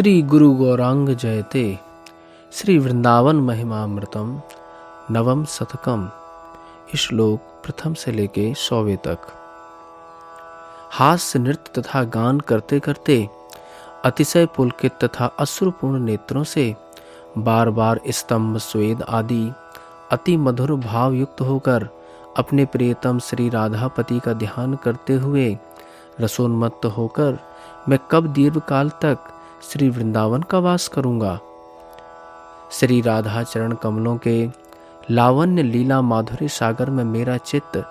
श्री गुरु गौरांग जयते श्री वृंदावन महिमामृतम नवम शतकम। श्लोक प्रथम से लेके 100वें तक। हास्य नृत्य तथा गान करते करते अतिशय पुलकित तथा अश्रुपूर्ण नेत्रों से बार बार स्तंभ स्वेद आदि अति मधुर भाव युक्त होकर अपने प्रियतम श्री राधापति का ध्यान करते हुए रसोन्मत्त होकर मैं कब दीर्घ काल तक श्री वृंदावन का वास करूंगा। श्री राधा चरण कमलों के लावण्य लीला माधुर्य सागर में मेरा चित्त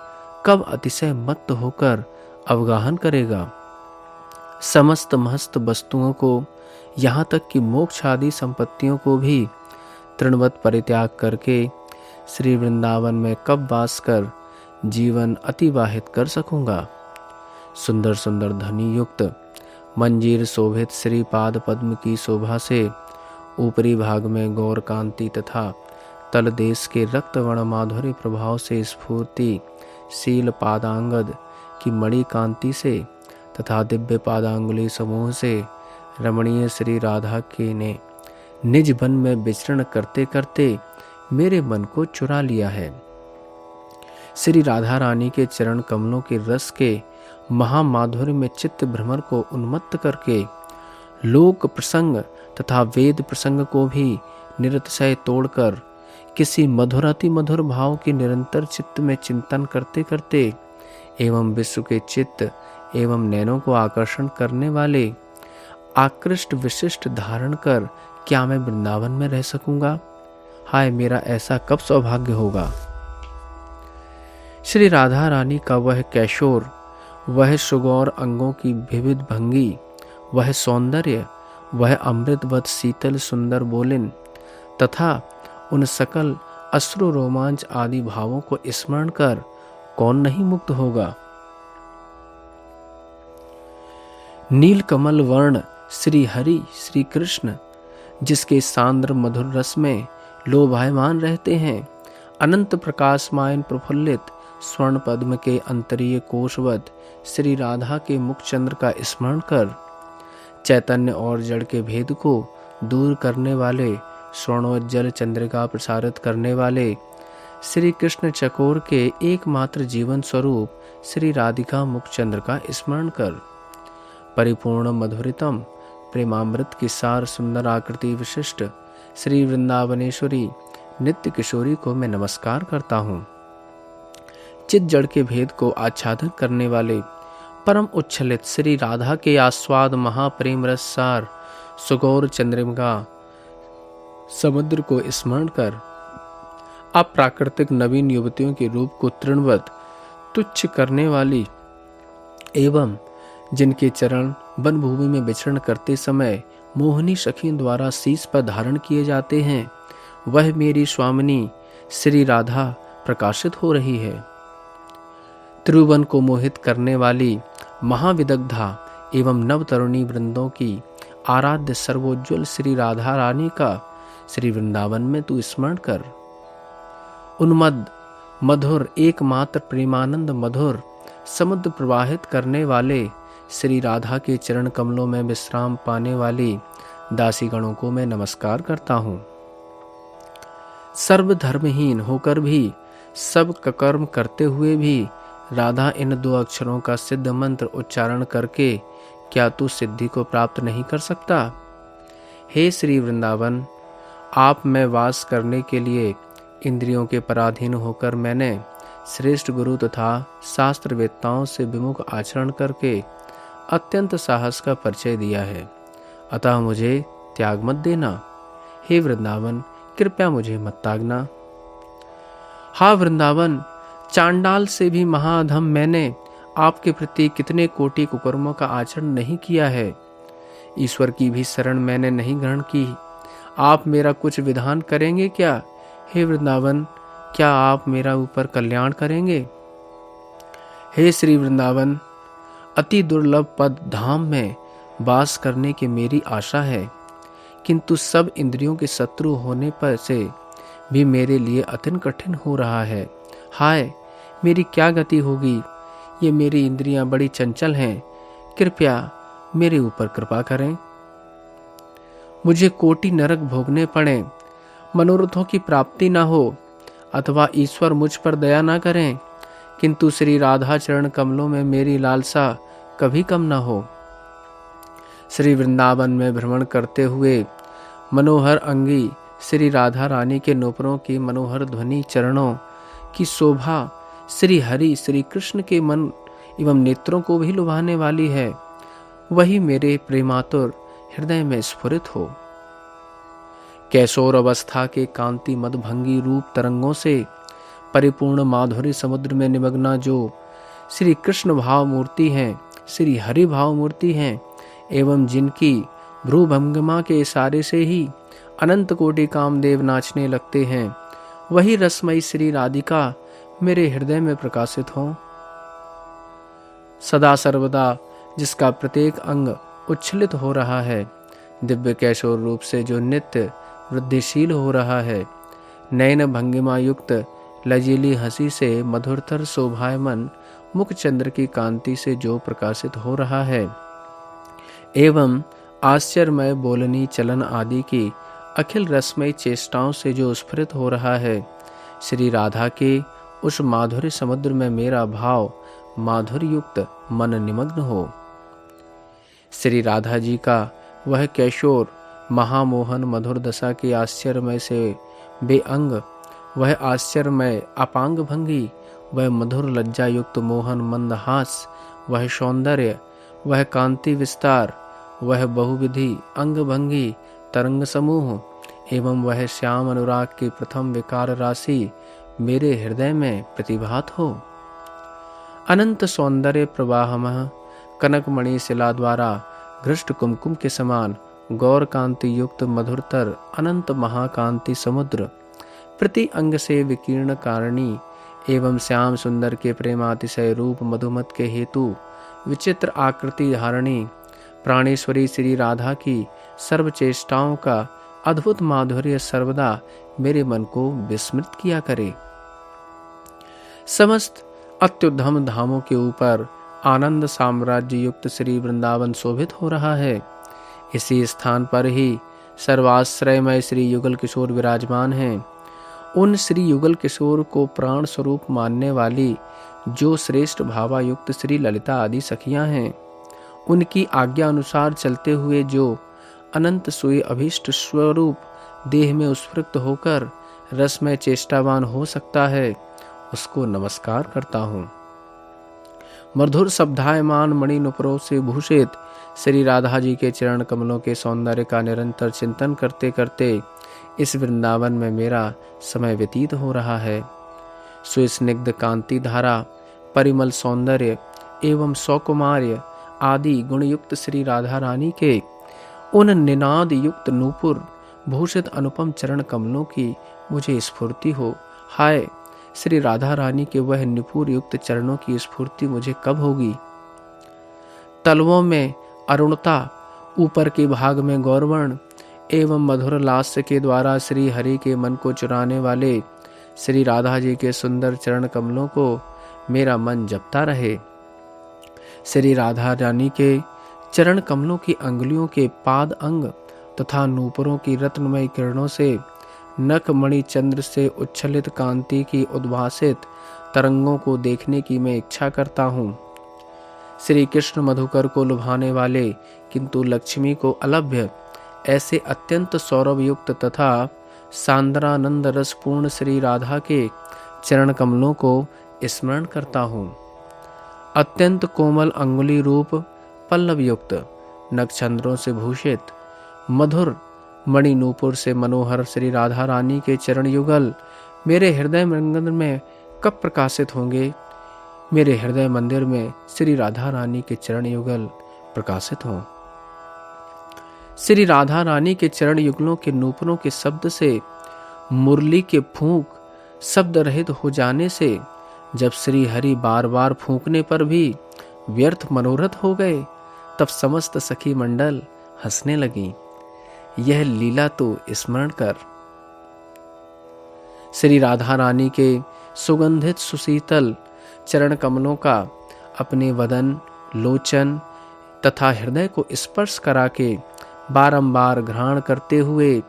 कब अतिशय मत्त होकर अवगाहन करेगा। समस्त महस्त वस्तुओं को यहाँ तक कि मोक्ष आदि संपत्तियों को भी तृणवत परित्याग करके श्री वृंदावन में कब वास कर जीवन अतिवाहित कर सकूंगा। सुंदर सुंदर ध्वनि युक्त मंजीर शोभित श्री पाद पद्म की शोभा से ऊपरी भाग में गौर कांति तथा तल देश के रक्तवर्ण माधुर्य प्रभाव से स्फूर्ति शील पादांगद की मणि कांति से तथा दिव्य पादांगुली समूह से रमणीय श्री राधा के ने निज वन में विचरण करते करते मेरे मन को चुरा लिया है। श्री राधा रानी के चरण कमलों के रस के महामाधुर्य में चित्त भ्रमर को उन्मत्त करके लोक प्रसंग तथा वेद प्रसंग को भी निरतिशय तोड़कर किसी मधुराति मधुर भाव के निरंतर चित्त में चिंतन करते करते एवं विश्व के चित्त एवं नैनों को आकर्षण करने वाले आकृष्ट विशिष्ट धारण कर क्या मैं वृंदावन में रह सकूंगा। हाय, मेरा ऐसा कब सौभाग्य होगा। श्री राधा रानी का वह कैशोर, वह सुगौर अंगों की विविध भंगी, वह सौंदर्य, वह अमृतवत शीतल सुंदर बोलिन तथा उन सकल अश्रु रोमांच आदि भावों को स्मरण कर कौन नहीं मुक्त होगा। नील कमल वर्ण श्री हरि श्री कृष्ण जिसके सांद्र मधुर रस में लोभायमान रहते हैं, अनंत प्रकाशमायन प्रफुल्लित स्वर्ण पद्म के अंतरीय कोशवत श्री राधा के मुख चंद्र का स्मरण कर चैतन्य और जड़ के भेद को दूर करने वाले स्वर्णोज्जल चंद्रिका प्रसारित करने वाले श्री कृष्ण चकोर के एकमात्र जीवन स्वरूप श्री राधिका मुख चंद्र का स्मरण कर परिपूर्ण मधुरितम प्रेमामृत की सार सुंदर आकृति विशिष्ट श्री वृंदावनेश्वरी नित्य किशोरी को मैं नमस्कार करता हूँ। चित जड़ के भेद को आच्छादन करने वाले परम उच्छलित श्री राधा के आस्वाद महाप्रेम रस सार सुगौर चंद्रिका समुद्र को स्मरण कर अप्राकृतिक नवीन युवतियों के रूप को तृणवत तुच्छ करने वाली एवं जिनके चरण वन भूमि में विचरण करते समय मोहनी सखियों द्वारा शीश पर धारण किए जाते हैं, वह मेरी स्वामिनी श्री राधा प्रकाशित हो रही है। त्रिभुवन को मोहित करने वाली महाविदग्धा एवं नव तरुणी वृंदों की आराध्य सर्वोज्वल श्री राधा रानी का श्री वृंदावन में तू स्मरण कर। उन्मद मधुर एकमात्र प्रेमानंद मधुर समुद्र प्रवाहित करने वाले श्री राधा के चरण कमलों में विश्राम पाने वाली दासी गणों को मैं नमस्कार करता हूँ। सर्व धर्महीन होकर भी सब कर्म करते हुए भी राधा इन दो अक्षरों का सिद्ध मंत्र उच्चारण करके क्या तू सिद्धि को प्राप्त नहीं कर सकता। हे श्री वृंदावन, आप में वास करने के लिए इंद्रियों के पराधीन होकर मैंने श्रेष्ठ गुरु तथा शास्त्र वेत्ताओं से विमुख आचरण करके अत्यंत साहस का परिचय दिया है, अतः मुझे त्याग मत देना। हे वृंदावन, कृपया मुझे मत त्यागना। हा वृंदावन, चांडाल से भी महाअधम मैंने आपके प्रति कितने कोटि कुकर्मों का आचरण नहीं किया है। ईश्वर की भी शरण मैंने नहीं ग्रहण की। आप मेरा कुछ विधान करेंगे क्या। हे वृंदावन, क्या आप मेरा ऊपर कल्याण करेंगे। हे श्री वृंदावन, अति दुर्लभ पद धाम में वास करने की मेरी आशा है, किंतु सब इंद्रियों के शत्रु होने पर से भी मेरे लिए अत्यंत कठिन हो रहा है। हाय, मेरी क्या गति होगी। ये मेरी इंद्रियां बड़ी चंचल हैं, कृपया मेरे ऊपर कृपा करें। मुझे कोटि नरक भोगने पड़े, मनोरथों की प्राप्ति न हो, अथवा ईश्वर मुझ पर दया न करें, किंतु श्री राधा चरण कमलों में मेरी लालसा कभी कम न हो। श्री वृंदावन में भ्रमण करते हुए मनोहर अंगी श्री राधा रानी के नूपुरों की मनोहर ध्वनि, चरणों की शोभा श्री हरि श्री कृष्ण के मन एवं नेत्रों को भी लुभाने वाली है, वही मेरे प्रेमातुर हृदय में स्फुरित हो। कैशोर अवस्था के कांति मदभंगी रूप तरंगों से परिपूर्ण माधुरी समुद्र में निमग्ना जो श्री कृष्ण भाव मूर्ति हैं, श्री हरि भाव मूर्ति हैं, एवं जिनकी भ्रूभंगिमा के इशारे से ही अनंत कोटि कामदेव नाचने लगते हैं, वही रसमयी श्री राधिका मेरे हृदय में प्रकाशित हो। सदा सर्वदा जिसका प्रत्येक अंग उच्छलित हो रहा है, दिव्य कैशोर रूप से जो नित्य वृद्धिशील हो रहा है, नयन भंगिमा युक्त लजीली हंसी से मधुरतर शोभायमान मुख चंद्र की कांति से जो प्रकाशित हो रहा है, एवं आश्चर्यमय बोलनी चलन आदि की अखिल रसमय चेष्टाओं से जो स्फुरित हो रहा है, श्री राधा के उस माधुर्य समुद्र में मेरा भाव माधुर्य युक्त मन निमग्न हो। श्री राधा जी का वह कैशोर महामोहन मधुर दशा की आश्चर्यमय से बेअंग, वह आश्चर्यमय अपांग भंगी, वह मधुर लज्जा युक्त मोहन मंदहास, वह सौंदर्य, वह कांति विस्तार, वह बहुविधि अंग भंगी तरंग समूह एवं वह श्याम अनुराग की प्रथम विकार राशि मेरे हृदय में प्रतिभात हो। अनंत सौंदर्य प्रवाहमः कनकमणि शिला द्वारा घृष्ट कुमकुम के समान गौर कांति युक्त मधुरतर अनंत महाकांति समुद्र, प्रति अंग से विकीर्ण कारिणी एवं श्याम सुंदर के प्रेमातिशय रूप मधुमत के हेतु विचित्र आकृति धारणी प्राणेश्वरी श्री राधा की सर्व चेष्टाओं का अद्भुत माधुर्य सर्वदा मेरे मन को विस्मृत किया करे। समस्त अत्युत्तम धामों के ऊपर आनंद साम्राज्य युक्त श्री वृंदावन शोभित हो रहा है। इसी स्थान पर ही सर्वाश्रयमय श्री युगल किशोर विराजमान हैं। उन श्री युगल किशोर को प्राण स्वरूप मानने वाली जो श्रेष्ठ भावायुक्त श्री ललिता आदि सखियां हैं, उनकी आज्ञा अनुसार चलते हुए जो अनंत सोए अभीष्ट स्वरूप देह में उत्स्फूर्त होकर रसमय चेष्टावान हो सकता है, उसको नमस्कार करता हूँ। मधुर शब्दायमान मणि नुपुरों से भूषित श्री राधा जी के चरण कमलों के सौंदर्य का निरंतर चिंतन करते करते इस वृंदावन में मेरा समय व्यतीत हो रहा है। सुस्निग्ध कांति धारा, परिमल सौंदर्य एवं सौकुमार्य आदि गुणयुक्त श्री राधा रानी के उन निनाद युक्त नूपुर भूषित अनुपम चरण कमलों की मुझे स्फूर्ति हो। हाय, श्री राधा रानी के वह निपुर युक्त चरणों की स्फूर्ति मुझे कब होगी। तलवों में अरुणता, ऊपर के भाग में गौरवर्ण एवं मधुर लास्य के द्वारा श्री हरि के मन को चुराने वाले श्री राधा जी के सुंदर चरण कमलों को मेरा मन जपता रहे। श्री राधा रानी के चरण कमलों की अंगुलियों के पाद अंग तथा नूपुरों की रत्नमय किरणों से नख मणि चंद्र से उच्छलित कांति की उद्भासित तरंगों को देखने की मैं इच्छा करता हूँ। श्री कृष्ण मधुकर को लुभाने वाले किंतु लक्ष्मी को अलभ्य ऐसे अत्यंत सौरभ युक्त तथा सांद्रानंद रसपूर्ण श्री राधा के चरण कमलों को स्मरण करता हूँ। अत्यंत कोमल अंगुली रूप पल्लव युक्त नक्षत्रों से भूषित मधुर मणि नूपुर से मनोहर श्री राधा रानी के चरण युगल मेरे हृदय मंदिर में कब प्रकाशित होंगे। मेरे हृदय मंदिर में श्री राधा रानी के चरण युगल प्रकाशित हों। श्री राधा रानी के चरण युगलों के नूपुरों के शब्द से मुरली के फूंक शब्द रहित हो जाने से जब श्री हरि बार बार फूंकने पर भी व्यर्थ मनोरथ हो गए, तब समस्त सखी मंडल हंसने लगी। यह लीला तो स्मरण कर। श्री राधा रानी के सुगंधित सुशीतल चरण कमलों का अपने वदन, लोचन तथा हृदय को स्पर्श करा के बारंबार घ्राण करते हुए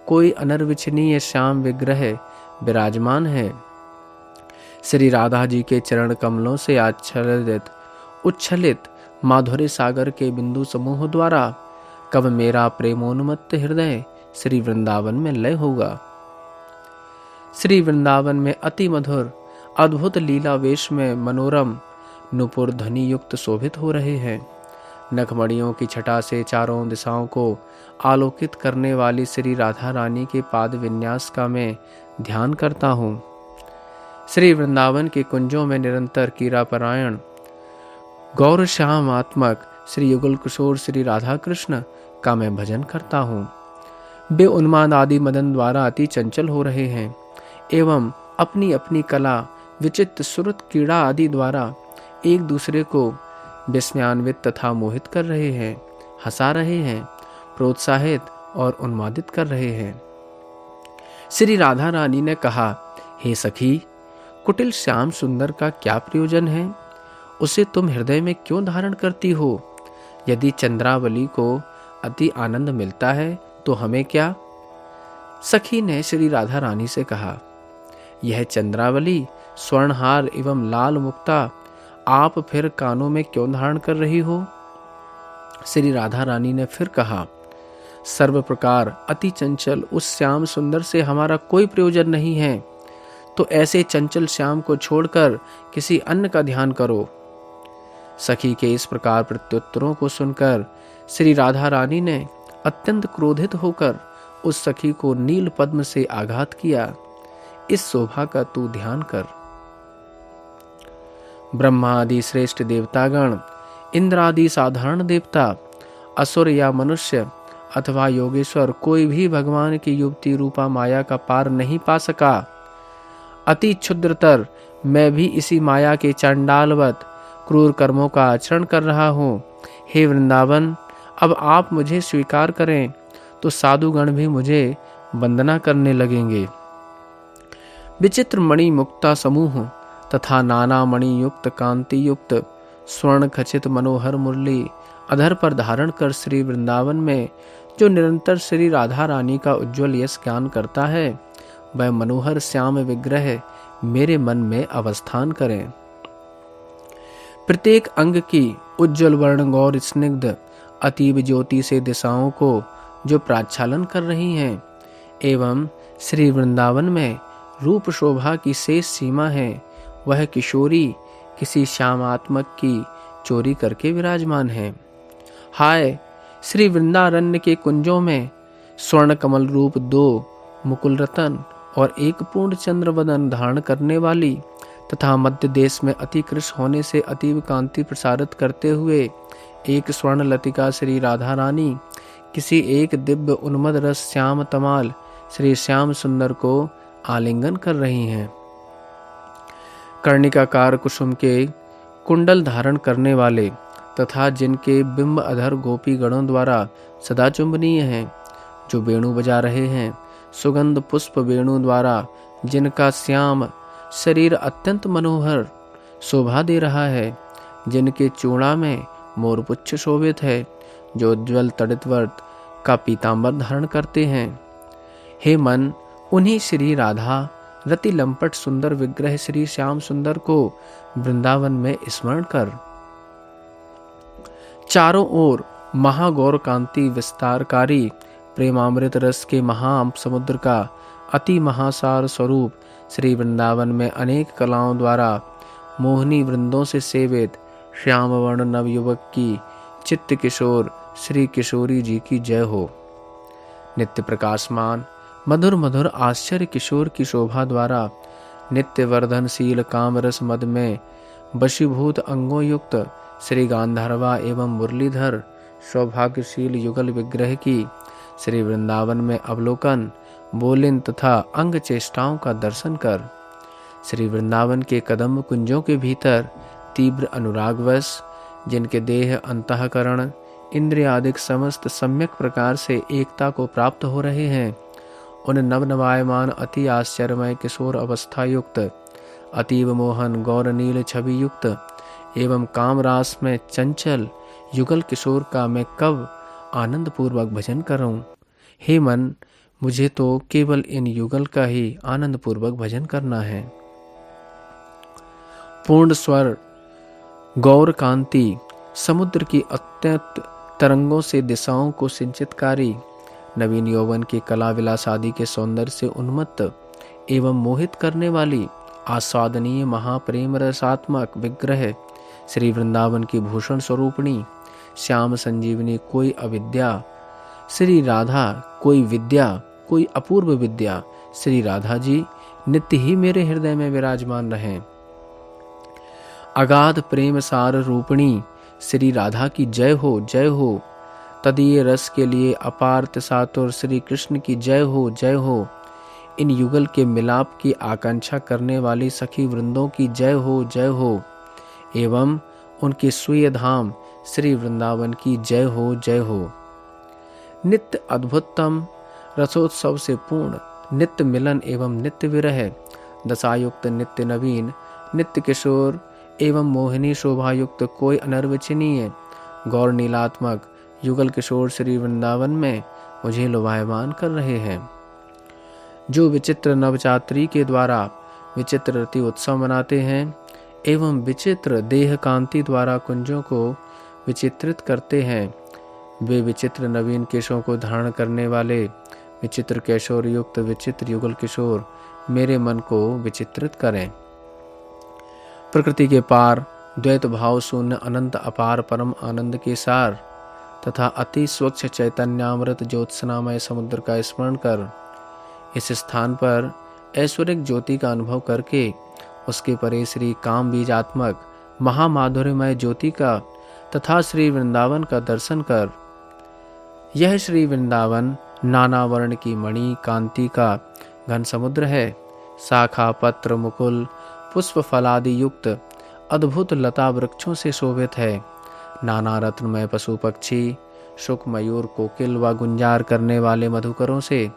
कोई अनर्वचनीय श्याम विग्रह विराजमान है। श्री राधा जी के चरण कमलों से आच्छादित उच्छलित माधुर्य सागर के बिंदु समूह द्वारा कब मेरा प्रेमोन्मत्त हृदय श्री वृंदावन में लय होगा। श्री वृंदावन में अति मधुर अद्भुत लीला वेश में मनोरम नुपुर ध्वनि युक्त शोभित हो रहे हैं। नखमणियों की छटा से चारों दिशाओं को आलोकित करने वाली श्री राधा रानी के पाद विन्यास का मैं ध्यान करता हूँ। श्री वृंदावन के कुंजों में निरंतर कीरापरायण गौर श्यामात्मक श्री युगल किशोर श्री राधा कृष्ण का मैं भजन करता हूँ। वे उन्माद आदि मदन द्वारा अति चंचल हो रहे हैं एवं अपनी अपनी कला विचित्र सुरत कीड़ा आदि द्वारा एक दूसरे को विस्मयान्वित तथा मोहित कर रहे हैं, हंसा रहे हैं, प्रोत्साहित और उन्मादित कर रहे हैं। श्री राधा रानी ने कहा, हे सखी, कुटिल श्याम सुंदर का क्या प्रयोजन है? उसे तुम हृदय में क्यों धारण करती हो? यदि चंद्रावली को अति आनंद मिलता है तो हमें क्या? सखी ने श्री राधा रानी से कहा, यह चंद्रावली स्वर्णहार एवं लाल मुक्ता आप फिर कानों में क्यों धारण कर रही हो? श्री राधा रानी ने फिर कहा, सर्व प्रकार अति चंचल उस श्याम सुंदर से हमारा कोई प्रयोजन नहीं है, तो ऐसे चंचल श्याम को छोड़कर किसी अन्य का ध्यान करो। सखी के इस प्रकार प्रत्युत्तरों को सुनकर श्री राधा रानी ने अत्यंत क्रोधित होकर उस सखी को नील पद्म से आघात किया। इस शोभा का तू ध्यान कर। ब्रह्मा आदि श्रेष्ठ देवतागण, इंद्र आदि साधारण देवता, असुर या मनुष्य अथवा योगेश्वर कोई भी भगवान की युवती रूपा माया का पार नहीं पा सका। अति क्षुद्रतर मैं भी इसी माया के चांडालवत क्रूर कर्मों का आचरण कर रहा हूँ। हे वृंदावन, अब आप मुझे स्वीकार करें तो साधुगण भी मुझे वंदना करने लगेंगे। विचित्र मणि मुक्ता समूह तथा नाना मणि युक्त कांति युक्त स्वर्ण खचित मनोहर मुरली अधर पर धारण कर श्री वृंदावन में जो निरंतर श्री राधा रानी का उज्ज्वल यश ज्ञान करता है, वह मनोहर श्याम विग्रह मेरे मन में अवस्थान करें। प्रत्येक अंग की उज्ज्वल वर्ण गौर स्निग्ध अतीब ज्योति से दिशाओं को जो प्राच्छालन कर रही हैं, एवं श्री वृंदावन में रूप शोभा की शेष सीमा है, वह किशोरी किसी श्यामात्मक की चोरी करके विराजमान है। हाय, श्री वृंदारण्य के कुंजों में स्वर्ण कमल रूप 2 मुकुल रतन और एक पूर्ण चंद्र वदन धारण करने वाली तथा मध्य देश में अति कृश होने से अतीव कांति प्रसारित करते हुए एक स्वर्ण लतिका श्री राधा रानी किसी एक दिव्य उन्मद रस श्याम तमाल श्री श्याम सुंदर को आलिंगन कर रही हैं। कर्णिकाकार कुसुम के कुंडल धारण करने वाले तथा जिनके बिंब अधर गोपी गणों द्वारा सदा चुंबनीय हैं, जो वेणु बजा रहे हैं, सुगंध पुष्प वेणु द्वारा जिनका श्याम शरीर अत्यंत मनोहर शोभा दे रहा है, जिनके चूड़ा में मोरपुच्छ शोभित है, जो उज्ज्वल तड़ितवर्त का पीतांबर धारण करते हैं। हे मन, उन्हीं श्री राधा रति लंपट सुंदर विग्रह श्री श्याम सुंदर को वृंदावन में स्मरण कर। चारों ओर महागौर कांति विस्तारकारी प्रेमामृत रस के महाअम्प समुद्र का अति महासार स्वरूप श्री वृंदावन में अनेक कलाओं द्वारा मोहनी वृंदों से सेवित श्याम वर्ण नवयुवक की चित्त किशोर श्री किशोरी जी की जय हो। नित्य प्रकाशमान मधुर मधुर आश्चर्य किशोर की शोभा द्वारा नित्य वर्धनशील कामरस मद में वशीभूत अंगों युक्त श्री गांधर्वा एवं मुरलीधर सौभाग्यशील युगल विग्रह की श्री वृंदावन में अवलोकन, बोलिन तथा अंग चेष्टाओं का दर्शन कर। श्री वृंदावन के कदम कुंजों के भीतर तीव्र अनुरागवश जिनके देह अंतःकरण इंद्रियादिक समस्त सम्यक प्रकार से एकता को प्राप्त हो रहे हैं, उन नवनवायमान अति आश्चर्यमय किशोर अवस्था युक्त अतीव मोहन गौर नील छवि युक्त एवं कामरास में चंचल युगल किशोर का मैं कब आनंद पूर्वक भजन करूं। हे मन, मुझे तो केवल इन युगल का ही आनंद पूर्वक भजन करना है। पूर्ण स्वर गौर कांति समुद्र की अत्यंत तरंगों से दिशाओं को सिंचितकारी, नवीन यौवन के कला विलास आदि के सौंदर्य से उन्मत्त एवं मोहित करने वाली आस्वादनीय महाप्रेम रसात्मक विग्रह श्री वृंदावन की भूषण स्वरूपणी श्याम संजीवनी कोई अविद्या श्री राधा, कोई विद्या कोई अपूर्व विद्या श्री राधा जी नित्य ही मेरे हृदय में विराजमान रहें। अगाध प्रेम सार रूपिणी श्री राधा की जय हो, जय हो। तदीय रस के लिए अपार्थ सातुर श्री कृष्ण की जय हो, जय हो। इन युगल के मिलाप की आकांक्षा करने वाली सखी वृंदों की जय हो, जय हो। एवं उनके स्वीय धाम श्री वृंदावन की जय हो, जय हो। नित्य अद्भुततम रसोत्सव से पूर्ण नित्य मिलन एवं नित्य विरह, दशायुक्त नित्य नवीन नित्य किशोर एवं मोहिनी शोभायुक्त कोई अनर्वचनीय गौर नीलात्मक युगल किशोर श्री वृंदावन में मुझे लुभायमान कर रहे हैं। जो विचित्र नवचात्री के द्वारा विचित्र रति उत्सव मनाते हैं एवं विचित्र देह कांति द्वारा कुंजों को विचित्रित करते हैं, वे विचित्र नवीन केशों को धारण करने वाले विचित्र केशोर युक्त विचित्र युगल किशोर मेरे मन को विचित्रित करें। प्रकृति के पार द्वैत भाव शून्य अनंत अपार परम आनंद के सार तथा अति स्वच्छ चैतन्यामृत ज्योत्सनामय समुद्र का स्मरण कर इस स्थान पर ऐश्वर्यक ज्योति का अनुभव करके उसके परे श्री काम बीजात्मक महामाधुर्यमय ज्योति का तथा श्री वृंदावन का दर्शन कर। यह श्री वृंदावन नाना वर्ण की मणि कांति का घन समुद्र है। शाखा पत्र मुकुल पुष्प फलादि युक्त अद्भुत लता वृक्षों से शोभित है। नाना रत्नमय पशु पक्षी शुक मयूर कोकिल व गुंजार करने वाले मधुकरों से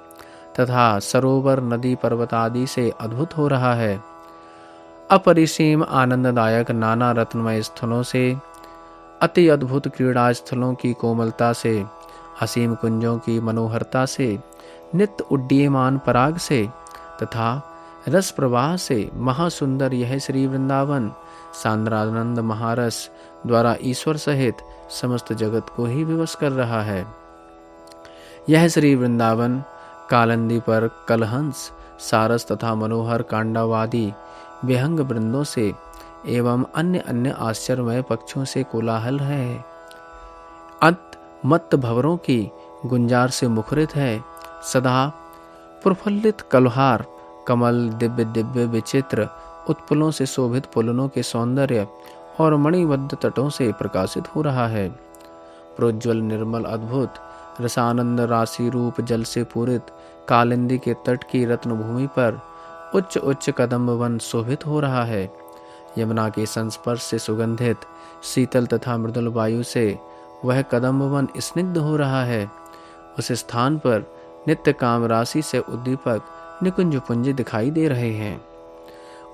तथा सरोवर नदी पर्वत आदि से अद्भुत हो रहा है। अपरिसीम आनंददायक नाना रत्नमय स्थलों से, अति अद्भुत क्रीड़ा स्थलों की कोमलता से, असीम कुंजों की मनोहरता से, नित्य उड्डीयमान पराग से तथा रस प्रवाह से महासुंदर यह श्री वृंदावन सांद्रानंद महारस द्वारा ईश्वर सहित समस्त जगत को ही विवश कर रहा है। यह श्री वृंदावन कालंदी पर कलहंस सारस तथा मनोहर कांडावादी विहंग वृंदों से एवं अन्य अन्य आश्चर्यमय पक्षों से कोलाहल है। मत्त भंवरों की गुंजार से मुखरित है। सदा प्रफुल्लित कलहार कमल दिव्य दिव्य विचित्र उत्पलों से शोभित पुलनों के सौंदर्य और मणिबद्ध तटों से प्रकाशित हो रहा है। प्रोज्वल निर्मल अद्भुत रसानंद राशि रूप जल से पूरित कालिंदी के तट की रत्न भूमि पर उच्च उच्च कदम्ब वन शोभित हो रहा है। यमुना के संस्पर्श से सुगंधित शीतल तथा मृदुल वायु से वह कदम्ब वन स्निग्ध हो रहा है। उस स्थान पर नित्य काम राशि से उद्दीपक निकुंज पुंज दिखाई दे रहे हैं।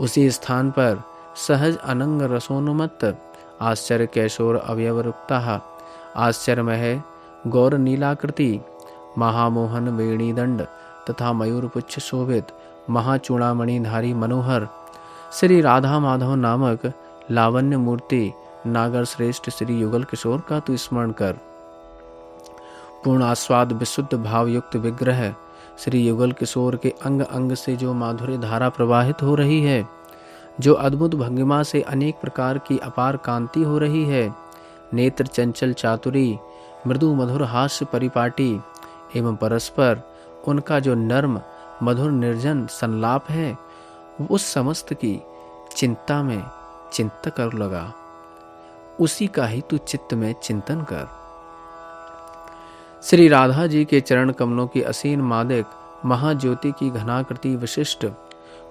उसी स्थान पर सहज अनंग रसोन्मत्त आश्चर्य कैशोर अवयव रुक्ता आश्चर्यमय गौर नीलाकृति महामोहन वेणीदंड तथा मयूरपुच्छ शोभित महाचूड़ामणिधारी मनोहर श्री राधा माधव नामक लावण्य मूर्ति नागर श्रेष्ठ श्री युगल किशोर का तू स्मरण कर। पूर्ण आस्वाद विशुद्ध भाव युक्त विग्रह श्री युगल किशोर के अंग अंग से जो माधुर्य धारा प्रवाहित हो रही है, जो अद्भुत भंगिमा से अनेक प्रकार की अपार कांति हो रही है, नेत्र चंचल चातुरी मृदु मधुर हास्य परिपाटी एवं परस्पर उनका जो नर्म मधुर निर्जन संलाप है, उस समस्त की चिंता में चिंता कर लगा। उसी का ही तू चित्त में चिंतन कर। श्री राधा जी के चरण कमलों की असीम मादिक महाज्योति की घनाकृति विशिष्ट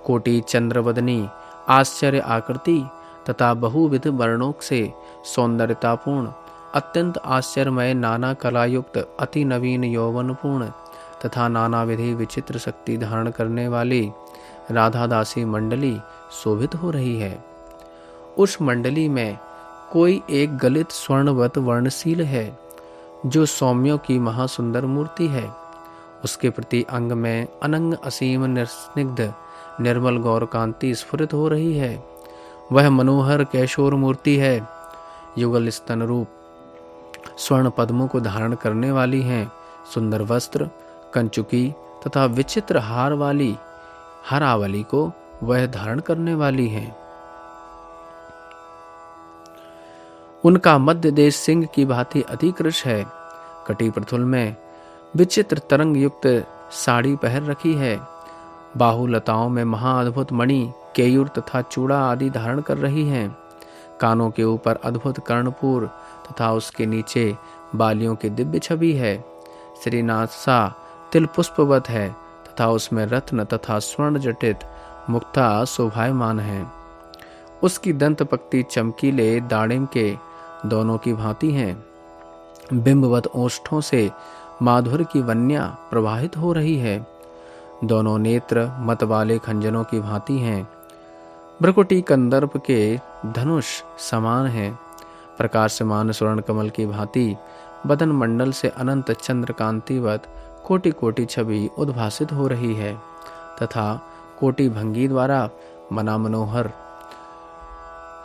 कोटि चंद्रवदनी आश्चर्य आकृति तथा बहुविध वर्णों से सौंदर्यतापूर्ण अत्यंत आश्चर्यमय नाना कलायुक्त अति नवीन यौवनपूर्ण तथा नाना विधि विचित्र शक्ति धारण करने वाली राधा दासी मंडली शोभित हो रही है। उस मंडली में कोई एक गलित स्वर्णवत वर्णशील है। जो सौम्यों की महासुंदर मूर्ति है, उसके प्रति अंग में अनंग असीम निस्निग्ध निर्मल गौर कांति स्फुरित हो रही है। वह मनोहर कैशोर मूर्ति है, युगल स्तन रूप स्वर्ण पद्मों को धारण करने वाली हैं, सुंदर वस्त्र, कंचुकी तथा विचित्र हारावली को वह धारण करने वाली हैं। उनका मध्य देश सिंह की भांति अति कृश है। कटी प्रथुल में विचित्र तरंग युक्त साड़ी पहन रखी है। बाहुलताओं में महाअद्भुत मणि, केयूर तथा चूड़ा आदि धारण कर रही हैं। कानों के ऊपर अद्भुत कर्णपूर तथा उसके नीचे बालियों की दिव्य छवि है। श्रीनासा तिल पुष्पवत है तथा उसमें रत्न तथा स्वर्ण जटित मुक्ता शोभायमान है। उसकी दंत पक्ति चमकीले दाड़िम के दोनों की भांति हैं। बिंबवत ओष्ठों से माधुर्य की वन्या प्रवाहित हो रही है। दोनों नेत्र मत वाले खंजरों की भांति हैं। भ्रकुटी कंदर्प के धनुष समान है। प्रकाशमान स्वर्ण कमल की भांति बदन मंडल से अनंत चंद्र कांतिवत कोटि कोटि छवि उद्भासित हो रही है तथा कोटि भंगी द्वारा मना मनोहर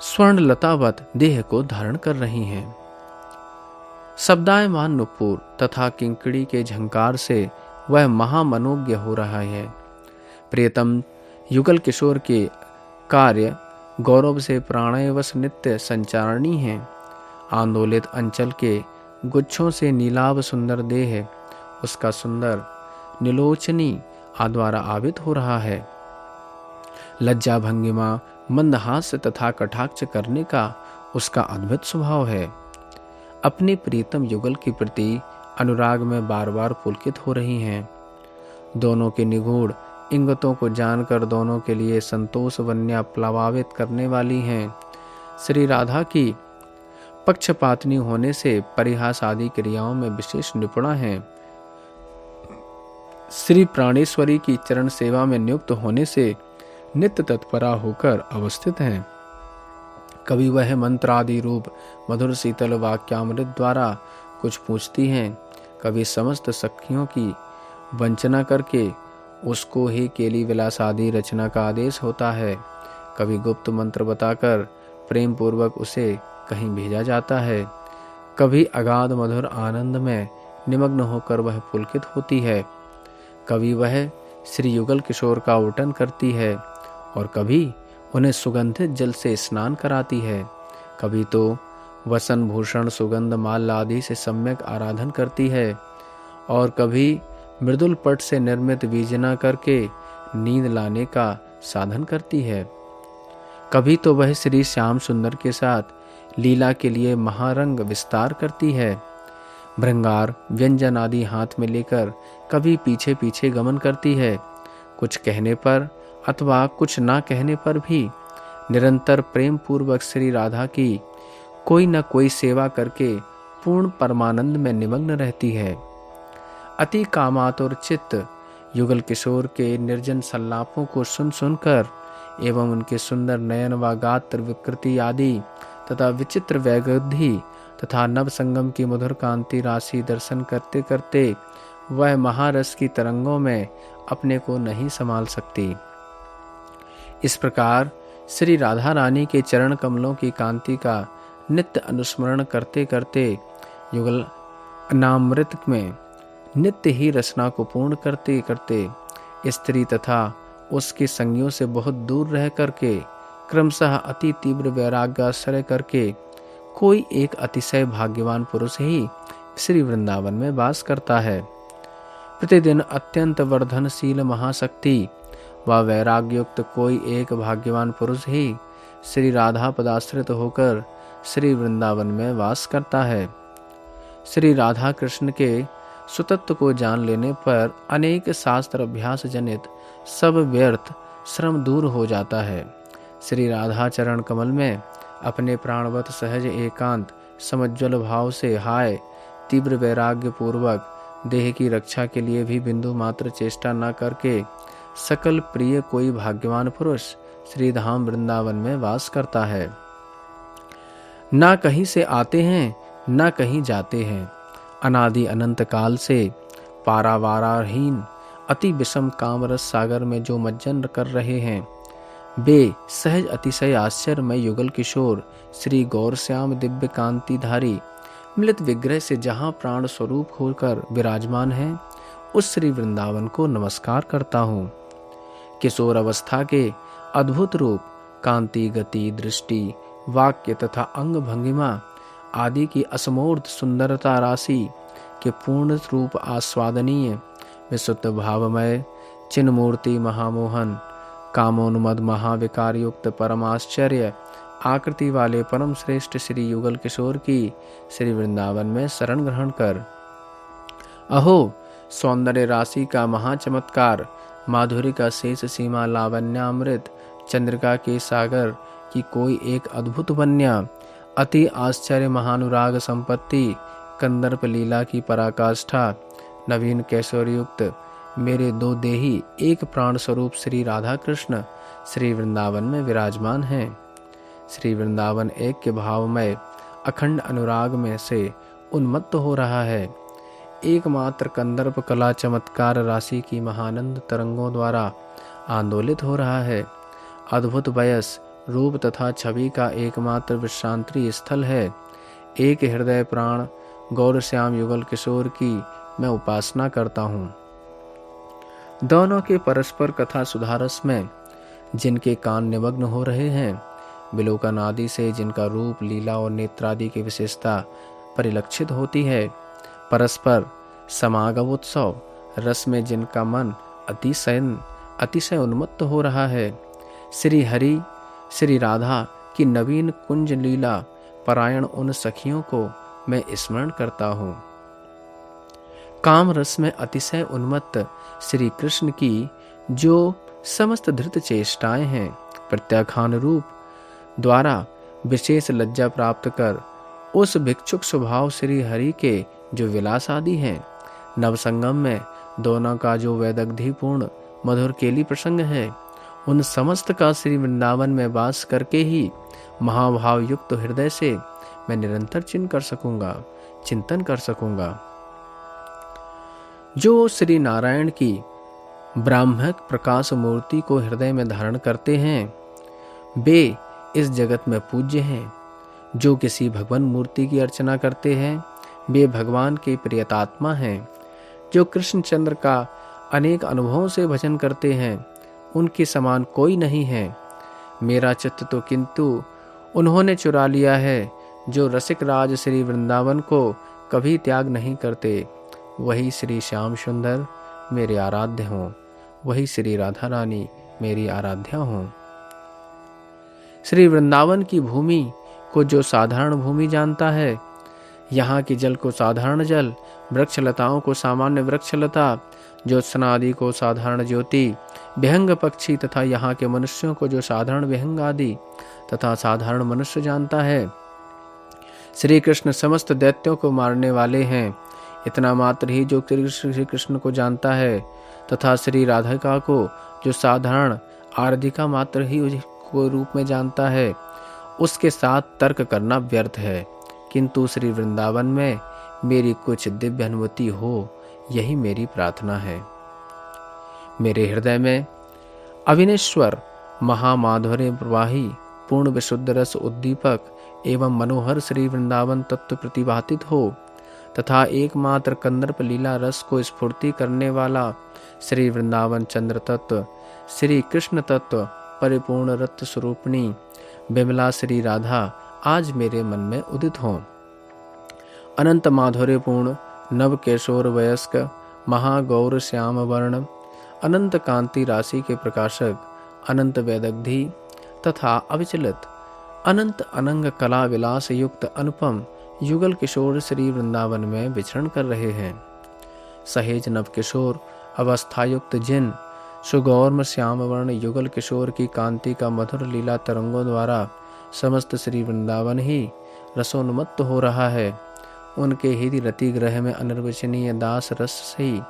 स्वर्ण लतावत देह को धारण कर रही हैं। शब्दायमान नुपुर तथा किंकड़ी के झंकार से वह महामनोज्ञ हो रहा है। प्रियतम युगल किशोर के कार्य गौरव से प्राणयवश नित्य संचारणी हैं। आंदोलित अंचल के गुच्छों से नीलाभ सुंदर देह उसका सुंदर नीलोचनी द्वारा आवित हो रहा है। लज्जा भंगिमा मंदहास्य तथा कटाक्ष करने का उसका अद्भुत स्वभाव है। अपने प्रीतम युगल के प्रति अनुराग में बार बार पुलकित हो रही हैं। दोनों के निगूढ़ इंगतों को जानकर दोनों के लिए संतोष वन्या प्लावित करने वाली हैं। श्री राधा की पक्षपातनी होने से परिहास आदि क्रियाओं में विशेष निपुणा है। श्री प्राणेश्वरी की चरण सेवा में नियुक्त होने से नित्य तत्परा होकर अवस्थित हैं। कभी वह मंत्रादि रूप मधुर शीतल वाक्यामृत द्वारा कुछ पूछती हैं, कभी समस्त सखियों की वंचना करके उसको ही केली विलास आदि रचना का आदेश होता है। कभी गुप्त मंत्र बताकर प्रेम पूर्वक उसे कहीं भेजा जाता है। कभी अगाध मधुर आनंद में निमग्न होकर वह पुलकित होती है। कभी वह श्री युगल किशोर का उटन करती है और कभी उन्हें सुगंधित जल से स्नान कराती है। कभी तो वसन भूषण सुगंध माल आदि से सम्यक आराधन करती है और कभी मृदुल पट से निर्मित वीजना करके नींद लाने का साधन करती है। कभी तो वह श्री श्याम सुंदर के साथ लीला के लिए महारंग विस्तार करती है। भृंगार व्यंजन आदि हाथ में लेकर कभी पीछे पीछे गमन करती है। कुछ कहने पर अथवा कुछ ना कहने पर भी निरंतर प्रेम पूर्वक श्री राधा की कोई न कोई सेवा करके पूर्ण परमानंद में निमग्न रहती है। अति कामातुर चित्त युगल किशोर के निर्जन सल्लापों को सुन सुनकर एवं उनके सुंदर नयन व गात्र विकृति आदि तथा विचित्र वैगुद्धि तथा नव संगम की मधुर कांति राशि दर्शन करते करते वह महारस की तरंगों में अपने को नहीं संभाल सकती। इस प्रकार श्री राधा रानी के चरण कमलों की कांति का नित्य अनुस्मरण करते करते युगल नामृत में नित्य ही रचना को पूर्ण करते करते स्त्री तथा उसके संगियों से बहुत दूर रह करके क्रमशः अति तीव्र वैराग्याश्रय करके कोई एक अतिशय भाग्यवान पुरुष ही श्री वृंदावन में वास करता है। प्रतिदिन अत्यंत वर्धनशील महाशक्ति व वैराग्युक्त कोई एक भाग्यवान पुरुष ही श्री राधा पदाश्रित होकर श्री वृंदावन में वास करता है। श्री राधा कृष्ण के सुतत्व को जान लेने पर अनेक शास्त्र अभ्यास जनित सब व्यर्थ श्रम दूर हो जाता है। श्री राधा चरण कमल में अपने प्राणवत सहज एकांत समज्वल भाव से हाय तीव्र वैराग्य पूर्वक देह की रक्षा के लिए भी बिंदु मात्र चेष्टा न करके सकल प्रिय कोई भाग्यवान पुरुष श्री धाम वृंदावन में वास करता है। ना कहीं से आते हैं ना कहीं जाते हैं, अनादि अनंत काल से पारावारहीन अति विषम कामरस सागर में जो मज्जन कर रहे हैं, वे सहज अतिशय आश्चर्यमय युगल किशोर श्री गौरश्याम दिव्य कांतिधारी मिलित विग्रह से जहाँ प्राण स्वरूप होकर विराजमान हैं, उस श्री वृंदावन को नमस्कार करता हूँ। किशोर अवस्था के अद्भुत रूप, कांति, गति, दृष्टि, वाक्य तथा अंग भंगिमा आदि की असमूर्त सुंदरता राशि के पूर्ण रूप आस्वादनीय, विशुद्ध भावमय, चिन्ह मूर्ति महामोहन, कामोन्मद महाविकार युक्त परमाश्चर्य आकृति वाले परम श्रेष्ठ श्री युगल किशोर की श्री वृंदावन में शरण ग्रहण कर, अहो सौंदर्य राशि का महाचमत्कार, माधुरी का शेष सीमा, लावण्यामृत चंद्रिका के सागर की कोई एक अद्भुत वन्या, अति आश्चर्य महानुराग संपत्ति, कंदर्प लीला की पराकाष्ठा, नवीन कैशोरयुक्त मेरे दो देही एक प्राण स्वरूप श्री राधा कृष्ण श्री वृंदावन में विराजमान हैं। श्री वृंदावन एक के भावमय अखंड अनुराग में से उन्मत्त हो रहा है। एकमात्र कंदर्प कला चमत्कार राशि की महानंद तरंगों द्वारा आंदोलित हो रहा है। अद्भुत वयस, रूप तथा छवि का एकमात्र विश्रांति स्थल है। एक हृदय प्राण गौरश्याम युगल किशोर की मैं उपासना करता हूँ। दोनों के परस्पर कथा सुधारस में जिनके कान निमग्न हो रहे हैं, विलोकन आदि से जिनका रूप, लीला और नेत्रादि की विशेषता परिलक्षित होती है, परस्पर समागम उत्सव रस में जिनका मन अतिशय उन्मत्त हो रहा है, श्री हरि श्री राधा की नवीन कुंज लीला परायण उन सखियों को मैं स्मरण करता हूँ। काम रस में अतिशय उन्मत्त श्री कृष्ण की जो समस्त धृत चेष्टाएं हैं, प्रत्याख्यान रूप द्वारा विशेष लज्जा प्राप्त कर उस भिक्षुक स्वभाव श्री हरि के जो विलास आदि हैं, नवसंगम में दोनों का जो वैदग्धिपूर्ण मधुर केली प्रसंग है, उन समस्त का श्री वृंदावन में वास करके ही महाभाव युक्त हृदय से मैं निरंतर चिंतन कर सकूंगा। जो श्री नारायण की ब्राह्मक प्रकाश मूर्ति को हृदय में धारण करते हैं, वे इस जगत में पूज्य हैं। जो किसी भगवान मूर्ति की अर्चना करते हैं, वे भगवान के प्रियतात्मा हैं। जो कृष्णचंद्र का अनेक अनुभवों से भजन करते हैं, उनके समान कोई नहीं है। मेरा चित्त तो किंतु उन्होंने चुरा लिया है, जो रसिक राज श्री वृंदावन को कभी त्याग नहीं करते। वही श्री श्याम सुंदर मेरे आराध्य हों, वही श्री राधा रानी मेरी आराध्या हों। श्री वृंदावन की भूमि को जो साधारण भूमि जानता है, यहाँ के जल को साधारण जल, वृक्षलताओं को सामान्य वृक्षलता, ज्योत्सना आदि को साधारण ज्योति, विहंग पक्षी तथा यहाँ के मनुष्यों को जो साधारण विहंग आदि तथा साधारण मनुष्य जानता है। श्री कृष्ण समस्त दैत्यों को मारने वाले हैं, इतना मात्र ही जो श्री कृष्ण को जानता है, तथा श्री राधिका को जो साधारण आराधिका मात्र ही को रूप में जानता है, उसके साथ तर्क करना व्यर्थ है। किंतु श्री वृंदावन में मेरी कुछ दिव्य अनुभूति हो, यही मेरी प्रार्थना है। मेरे हृदय में अविनेश्वर महामाधुर्य प्रवाही पूर्ण विशुद्ध रस उद्दीपक एवं मनोहर श्री वृंदावन तत्व प्रतिभातित हो, तथा एकमात्र कंदर्प लीला रस को स्फूर्ति करने वाला श्री वृंदावन चंद्र तत्व, श्री कृष्ण तत्व, परिपूर्ण रत्न स्वरूपिणी बिमला श्री राधा आज मेरे मन में उदित हों। अनंत माधुर्यपूर्ण नव किशोर वयस्क महागौर श्याम वर्ण अनंत कांति राशि के प्रकाशक, अनंत वैदग्धि तथा अविचलित अनंत अनंग कला विलास युक्त अनुपम युगल किशोर श्री वृंदावन में विचरण कर रहे हैं। सहेज नव किशोर अवस्थायुक्त जिन सुगौर्म श्याम वर्ण युगल किशोर की कांति का मधुर लीला तरंगों द्वारा समस्त श्री वृंदावन ही रसोन्मत्त हो रहा है, उनके ही रति ग्रह में अनिर्वचनीय दास रस से ही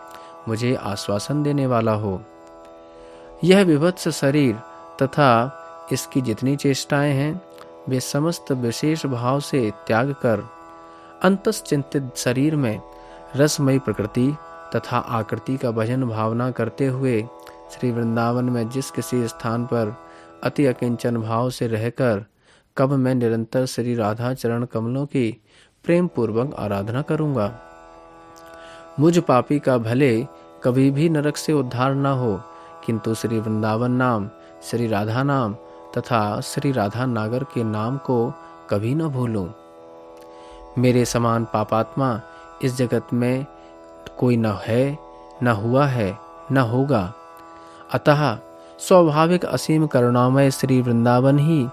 मुझे आश्वासन देने वाला हो। यह विभत्स शरीर तथा इसकी जितनी चेष्टाएं हैं, वे समस्त विशेष भाव से त्याग कर अंतस चिंतित शरीर में रसमयी प्रकृति तथा आकृति का भजन भावना करते हुए श्री वृंदावन में जिस किसी स्थान पर अति अकिंचन भाव से रहकर कब मैं निरंतर श्री राधा चरण कमलों की प्रेम पूर्वक आराधना करूंगा। मुझ पापी का भले कभी भी नरक से उद्धार न हो, किंतु श्री वृंदावन नाम, श्री राधा नाम तथा श्री राधा नागर के नाम को कभी न भूलूं। मेरे समान पापात्मा इस जगत में कोई न है, न हुआ है, न होगा। अतः स्वाभाविक असीम करुणामय श्री वृंदावन ही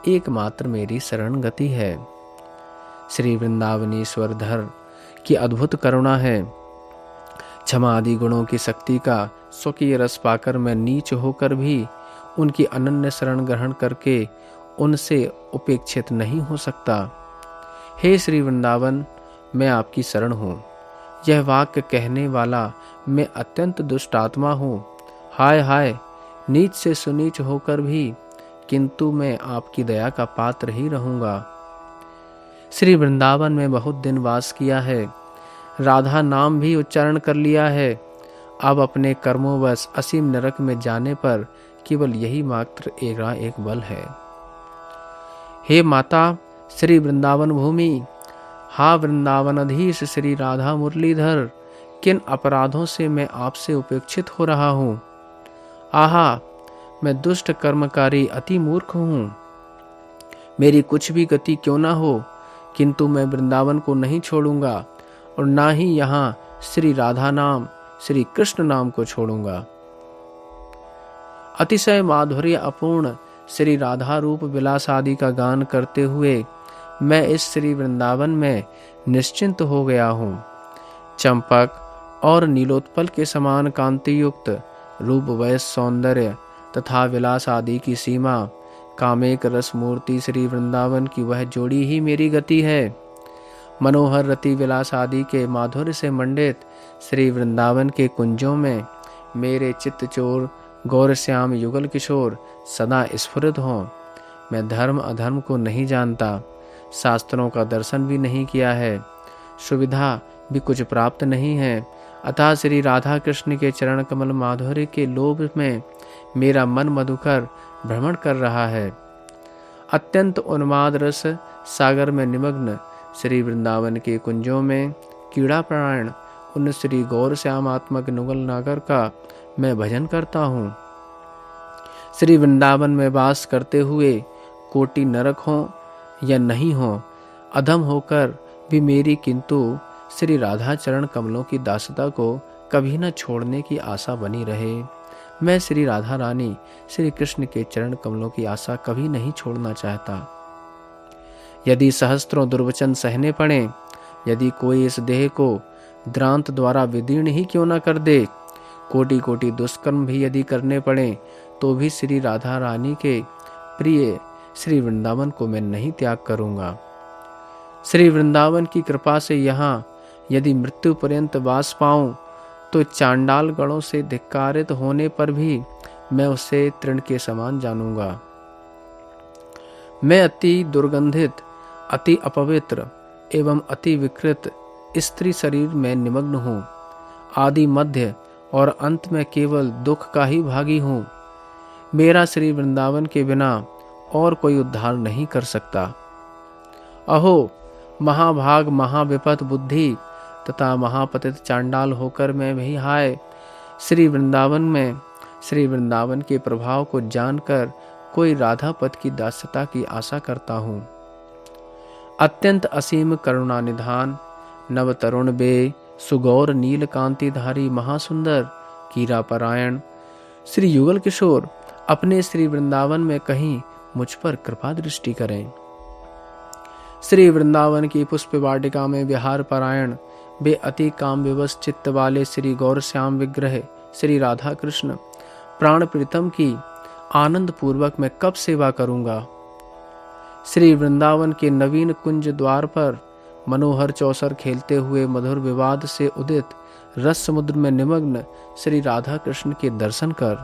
एकमात्र मेरी शरण गति है। श्री वृंदावनीश्वर धर की अद्भुत करुणा है। क्षमा आदि गुणों की शक्ति का स्वकीय रस पाकर मैं नीच होकर भी उनकी अनन्य शरण ग्रहण करके उनसे उपेक्षित नहीं हो सकता। हे श्री वृंदावन, मैं आपकी शरण हूँ। यह वाक्य कहने वाला मैं अत्यंत दुष्ट आत्मा हूँ। हाय हाय, नीच से सुनीच होकर भी किंतु मैं आपकी दया का पात्र ही रहूंगा। श्री वृंदावन में बहुत दिन वास किया है, राधा नाम भी उच्चारण कर लिया है। अब अपने कर्मोवश असीम नरक में जाने पर केवल यही मात्र एक बल है। हे माता श्री वृंदावन भूमि, हा वृंदावनाधीश श्री राधा मुरलीधर, किन अपराधों से मैं आपसे उपेक्षित हो रहा हूँ। आहा, मैं दुष्ट कर्मकारी अति मूर्ख हूँ। मेरी कुछ भी गति क्यों ना हो, किंतु मैं वृंदावन को नहीं छोड़ूंगा और ना ही यहाँ श्री राधा नाम, श्री कृष्ण नाम को छोड़ूंगा। अतिशय माधुर्य अपूर्ण श्री राधा रूप विलास आदि का गान करते हुए मैं इस श्री वृंदावन में निश्चिंत हो गया हूँ। चंपक और नीलोत्पल के समान कांति युक्त रूप, वयस, सौंदर्य तथा विलास आदि की सीमा, कामेक रस मूर्ति श्री वृंदावन की वह जोड़ी ही मेरी गति है। मनोहर रति विलास आदि के माधुर्य से मंडित श्री वृंदावन के कुंजों में मेरे चित्त चोर गौर श्याम युगल किशोर सदा स्फुरित हों। मैं धर्म अधर्म को नहीं जानता, शास्त्रों का दर्शन भी नहीं किया है, सुविधा भी कुछ प्राप्त नहीं है। अतः श्री राधा कृष्ण के चरण कमल माधुर्य के लोभ में मेरा मन मधुकर भ्रमण कर रहा है। अत्यंत उन्माद रस सागर में निमग्न श्री वृंदावन के कुंजों में कीड़ा प्राण उन श्री गौर श्यामात्मक नुगल नागर का मैं भजन करता हूँ। श्री वृंदावन में वास करते हुए कोटि नरक हो या नहीं हो, अधम होकर भी मेरी किंतु श्री राधा चरण कमलों की दासता को कभी न छोड़ने की आशा बनी रहे। मैं श्री राधा रानी श्री कृष्ण के चरण कमलों की आशा कभी नहीं छोड़ना चाहता। यदि सहस्त्रों दुर्वचन सहने पड़े, यदि कोई इस देह को द्रांत द्वारा विदीर्ण ही क्यों न कर दे, कोटि कोटि दुष्कर्म भी यदि करने पड़े, तो भी श्री राधा रानी के प्रिय श्री वृंदावन को मैं नहीं त्याग करूंगा। श्री वृंदावन की कृपा से यहाँ यदि मृत्यु पर्यंत वास पाऊं, तो चांडाल गणों से धिक्कारित होने पर भी मैं उसे तृण के समान जानूंगा। मैं अति दुर्गंधित, अति अपवित्र एवं अति विकृत स्त्री शरीर में निमग्न हूँ। आदि मध्य और अंत में केवल दुख का ही भागी हूँ। मेरा श्री वृंदावन के बिना और कोई उद्धार नहीं कर सकता। अहो, महाभाग महाविपत बुद्धि तथा महापतित चांडाल होकर मैं भी हाय श्री वृंदावन में श्री वृंदावन के प्रभाव को जानकर कोई राधा पद की दास्यता की आशा करता हूँ। अत्यंत असीम करुणा निधान नव तरुण बे सुगौर नील कांतिधारी महासुंदर कीरा परायण श्री युगल किशोर अपने श्री वृंदावन में कहीं मुझ पर कृपा दृष्टि करें। श्री वृंदावन की पुष्प वाटिका में विहार परायण बे अति काम विवश चित्त वाले श्री गौर श्याम विग्रह श्री राधा कृष्ण प्राण प्रीतम की आनंद पूर्वक मैं कब सेवा करूंगा। श्री वृंदावन के नवीन कुंज द्वार पर मनोहर चौसर खेलते हुए मधुर विवाद से उदित रस समुद्र में निमग्न श्री राधा कृष्ण के दर्शन कर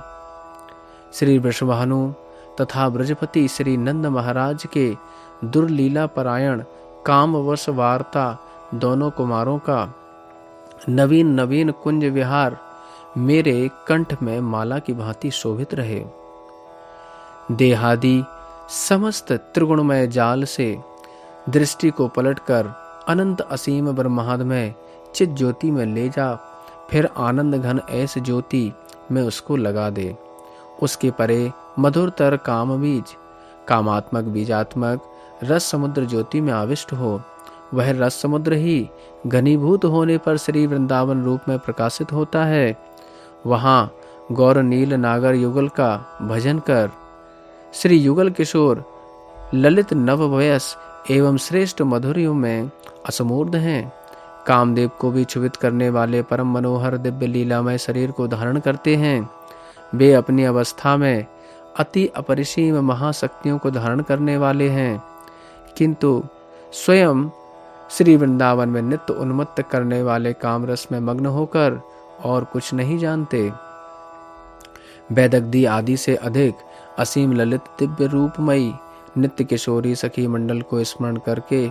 श्री वृषभानु तथा ब्रजपति श्री नंद महाराज के दुर्लीला परायण कामवश वार्ता दोनों कुमारों का नवीन नवीन कुंज विहार मेरे कंठ में माला की भांति शोभित रहे। देहादि समस्त त्रिगुणमय जाल से दृष्टि को पलटकर अनंत असीम ब्रह्मांडमय चित ज्योति में ले जा, फिर आनंद घन ऐस ज्योति में उसको लगा दे। उसके परे मधुरतर काम बीज, कामात्मक बीजात्मक रस समुद्र ज्योति में आविष्ट हो। वह रस समुद्र ही घनीभूत होने पर श्री वृंदावन रूप में प्रकाशित होता है। वहाँ गौर नील नागर युगल का भजन कर श्री युगल किशोर ललित नववयस एवं श्रेष्ठ मधुरियों में असमूर्ध हैं। कामदेव को भी क्षुभित करने वाले परम मनोहर दिव्य लीलामय शरीर को धारण करते हैं। वे अपनी अवस्था में अति अपरिसीम महाशक्तियों को धारण करने वाले हैं, किंतु स्वयं श्री वृंदावन में नित्य उन्मत्त करने वाले कामरस में मग्न होकर और कुछ नहीं जानते। वैदग्धी आदि से अधिक असीम ललित दिव्य रूपमयी नित्य किशोरी सखी मंडल को स्मरण करके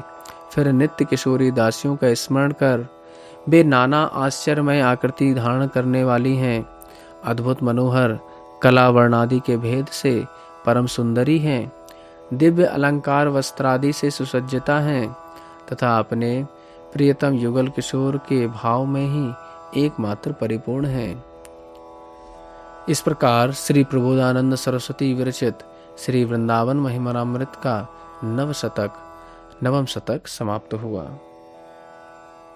फिर नित्य किशोरी दासियों का स्मरण कर वे नाना आश्चर्यमय आकृति धारण करने वाली हैं। अद्भुत मनोहर कला वर्णादि के भेद से परम सुंदरी हैं। दिव्य अलंकार वस्त्रादि से सुसज्जिता हैं तथा अपने प्रियतम युगल किशोर के भाव में ही एकमात्र परिपूर्ण हैं। इस प्रकार श्री प्रबोधानंद सरस्वती विरचित श्री वृंदावन महिमामृत का नवम शतक समाप्त हुआ।